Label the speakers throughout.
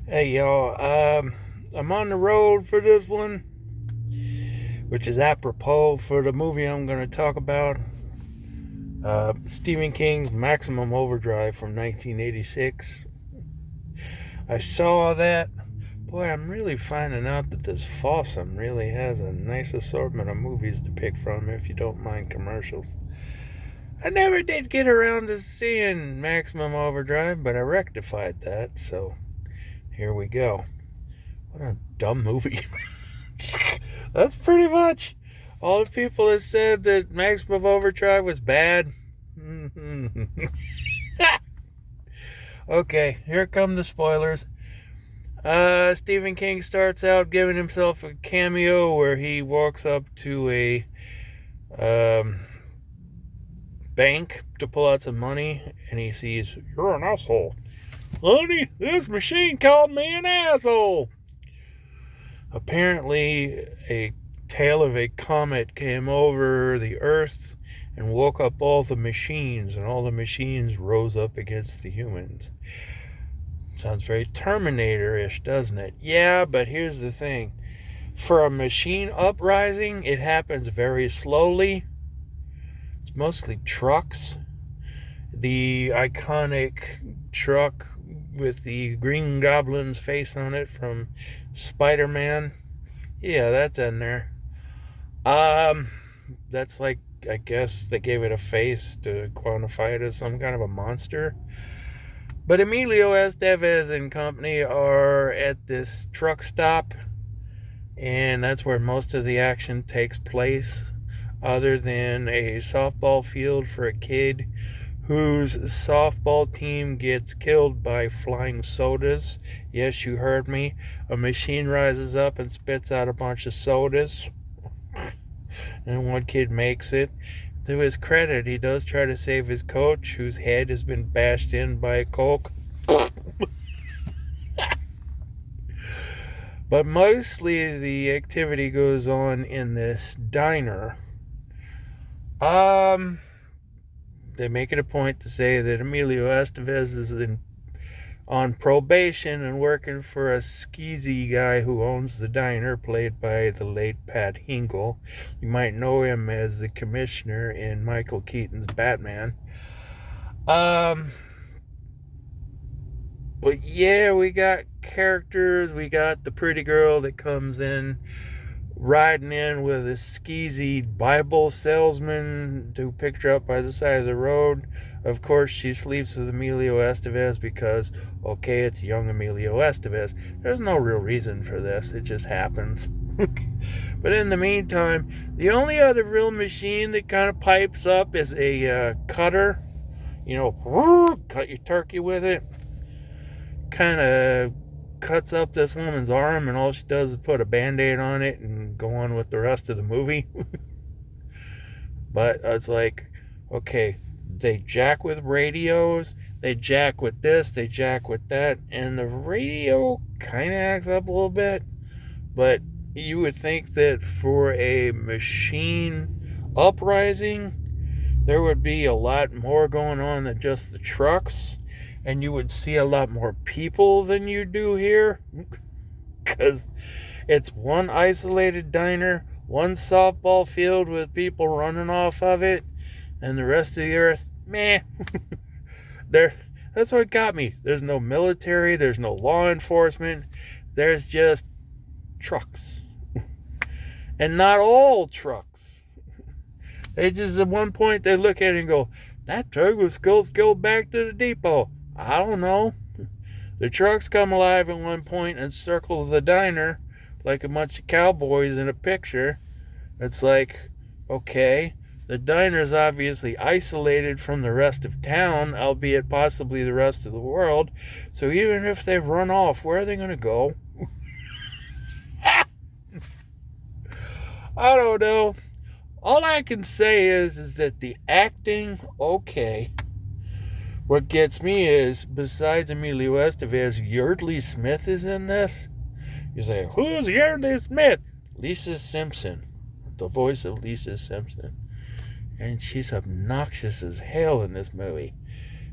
Speaker 1: Hey y'all, I'm on the road for this one, which is apropos for the movie I'm going to talk about. Stephen King's Maximum Overdrive from 1986. I saw that. Boy, I'm really finding out that this Fossum really has a nice assortment of movies to pick from if you don't mind commercials. I never did get around to seeing Maximum Overdrive, but I rectified that, so here we go. What a dumb movie. That's pretty much all the people that said that Maximum Overdrive was bad. Okay, here come the spoilers. Stephen King starts out giving himself a cameo where he walks up to a um, bank to pull out some money and he sees, "You're an asshole. Honey, this machine called me an asshole." Apparently, a tail of a comet came over the Earth and woke up all the machines, and all the machines rose up against the humans. Sounds very Terminator-ish, doesn't it? Yeah, but here's the thing. For a machine uprising, it happens very slowly. It's mostly trucks. The iconic truck with the Green Goblin's face on it from Spider-Man. Yeah, that's in there. Um, that's like, I guess they gave it a face to quantify it as some kind of a monster. But Emilio Estevez and company are at this truck stop, and that's where most of the action takes place, other than a softball field for a kid whose softball team gets killed by flying sodas. Yes, you heard me. A machine rises up and spits out a bunch of sodas, and one kid makes it. To his credit, he does try to save his coach, whose head has been bashed in by a Coke. But mostly the activity goes on in this diner. They make it a point to say that Emilio Estevez is on probation and working for a skeezy guy who owns the diner, played by the late Pat Hingle. You might know him as the commissioner in Michael Keaton's Batman. But yeah, we got characters. We got the pretty girl that comes in riding in with a skeezy Bible salesman who picked her up by the side of the road. Of course, she sleeps with Emilio Estevez because, okay, it's young Emilio Estevez. There's no real reason for this. It just happens. But in the meantime, the only other real machine that kind of pipes up is a cutter. Cut your turkey with it. Kind of cuts up this woman's arm, and all she does is put a band-aid on it and go on with the rest of the movie. But it's like, okay, they jack with radios, they jack with this, they jack with that, and the radio kind of acts up a little bit. But you would think that for a machine uprising, there would be a lot more going on than just the trucks, and you would see a lot more people than you do here, because it's one isolated diner, one softball field with people running off of it, and the rest of the earth, meh. That's what got me. There's no military, there's no law enforcement, there's just trucks. And not all trucks. They just, at one point, they look at it and go, "That truck was supposed to go back to the depot." I don't know. The trucks come alive at one point and circle the diner like a bunch of cowboys in a picture. It's like, okay, the diner's obviously isolated from the rest of town, albeit possibly the rest of the world. So even if they run off, where are they going to go? I don't know. All I can say is that the acting, okay. What gets me is, besides Emilio Estevez, Yeardley Smith is in this. You say, who's Yeardley Smith? Lisa Simpson. The voice of Lisa Simpson. And she's obnoxious as hell in this movie.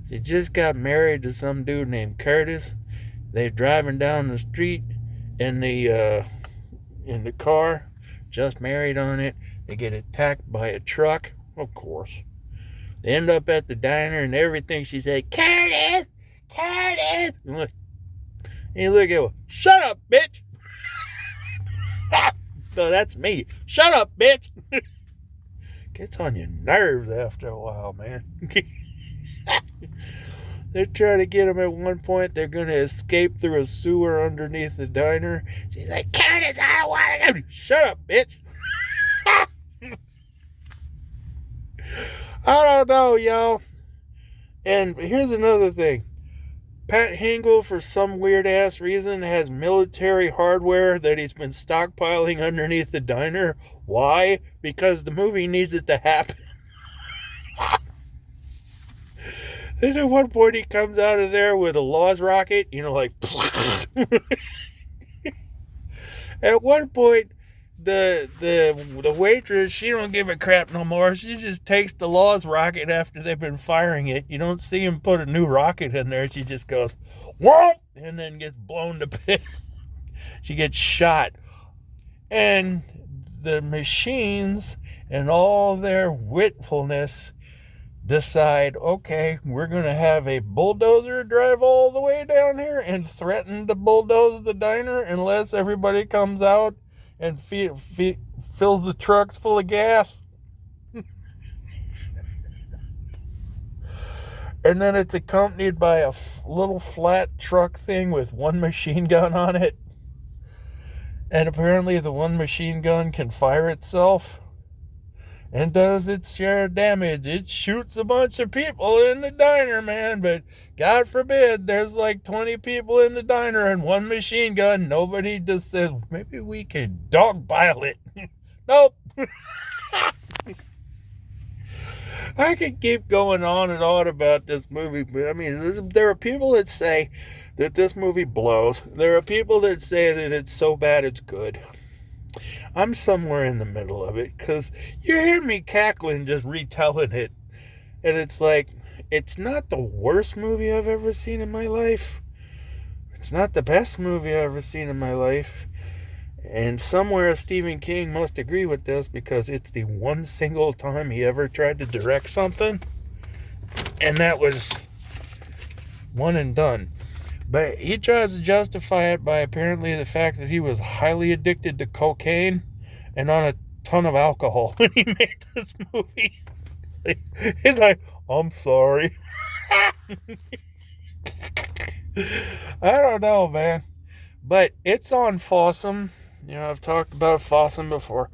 Speaker 1: She just got married to some dude named Curtis. They're driving down the street in the car, just married on it. They get attacked by a truck, of course. They end up at the diner and everything. She said, Curtis! Curtis! And you look at her, shut up, bitch! No, that's me. Shut up, bitch! Gets on your nerves after a while, man. They're trying to get him at one point. They're going to escape through a sewer underneath the diner. She's like, Curtis, I don't want to go. Shut up, bitch. I don't know, y'all. And here's another thing. Pat Hingle, for some weird-ass reason, has military hardware that he's been stockpiling underneath the diner. Why? Because the movie needs it to happen. Then at one point he comes out of there with a Laws rocket, like... At one point, the waitress, she don't give a crap no more. She just takes the Laws rocket after they've been firing it. You don't see him put a new rocket in there. She just goes, whoop, and then gets blown to bits. She gets shot. And the machines and all their witfulness decide, okay, we're going to have a bulldozer drive all the way down here and threaten to bulldoze the diner unless everybody comes out and fills the trucks full of gas. And then it's accompanied by a little flat truck thing with one machine gun on it. And apparently the one machine gun can fire itself and does its share of damage. It shoots a bunch of people in the diner, man, but God forbid there's like 20 people in the diner and one machine gun. Nobody just says, maybe we can dogpile it. Nope. I could keep going on and on about this movie, but I mean, there are people that say that this movie blows. There are people that say that it's so bad it's good. I'm somewhere in the middle of it, because you hear me cackling just retelling it, and it's like, it's not the worst movie I've ever seen in my life. It's not the best movie I've ever seen in my life. And somewhere Stephen King must agree with this, because it's the one single time he ever tried to direct something, and that was one and done. But he tries to justify it by apparently the fact that he was highly addicted to cocaine and on a ton of alcohol when he made this movie. He's like, I'm sorry. I don't know, man. But it's on Fossum. I've talked about Fossum before.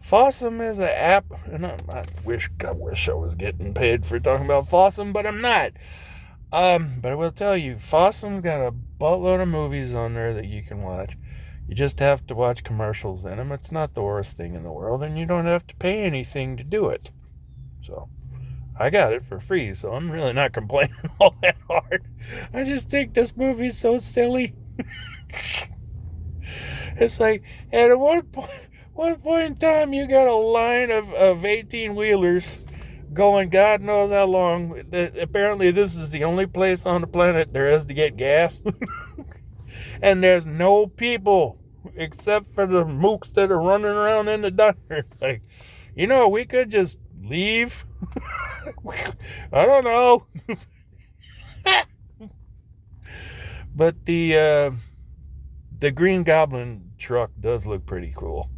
Speaker 1: Fossum is an app, and I wish I was getting paid for talking about Fossum, but I'm not. But I will tell you, Fossum's got a buttload of movies on there that you can watch. You just have to watch commercials in them. It's not the worst thing in the world, and you don't have to pay anything to do it. So, I got it for free, so I'm really not complaining all that hard. I just think this movie's so silly. It's like, at one point in time, you got a line of 18-wheelers going God knows how long. Apparently this is the only place on the planet there is to get gas. And there's no people except for the mooks that are running around in the diner. Like, we could just leave. I don't know. But the Green Goblin truck does look pretty cool.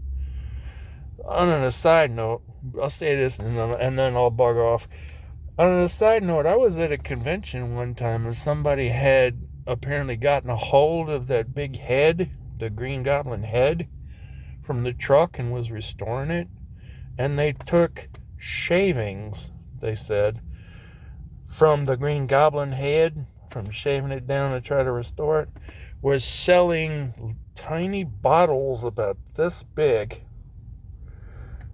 Speaker 1: On a side note, I'll say this and then I'll bug off. On a side note, I was at a convention one time and somebody had apparently gotten a hold of that big head, the Green Goblin head, from the truck and was restoring it. And they took shavings, they said, from the Green Goblin head, from shaving it down to try to restore it, was selling tiny bottles about this big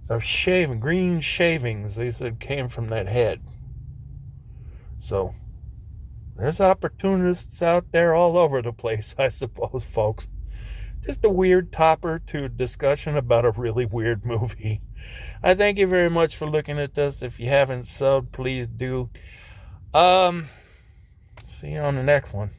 Speaker 1: of green shavings, they said, came from that head. So, there's opportunists out there all over the place, I suppose, folks. Just a weird topper to a discussion about a really weird movie. I thank you very much for looking at this. If you haven't subbed, please do. See you on the next one.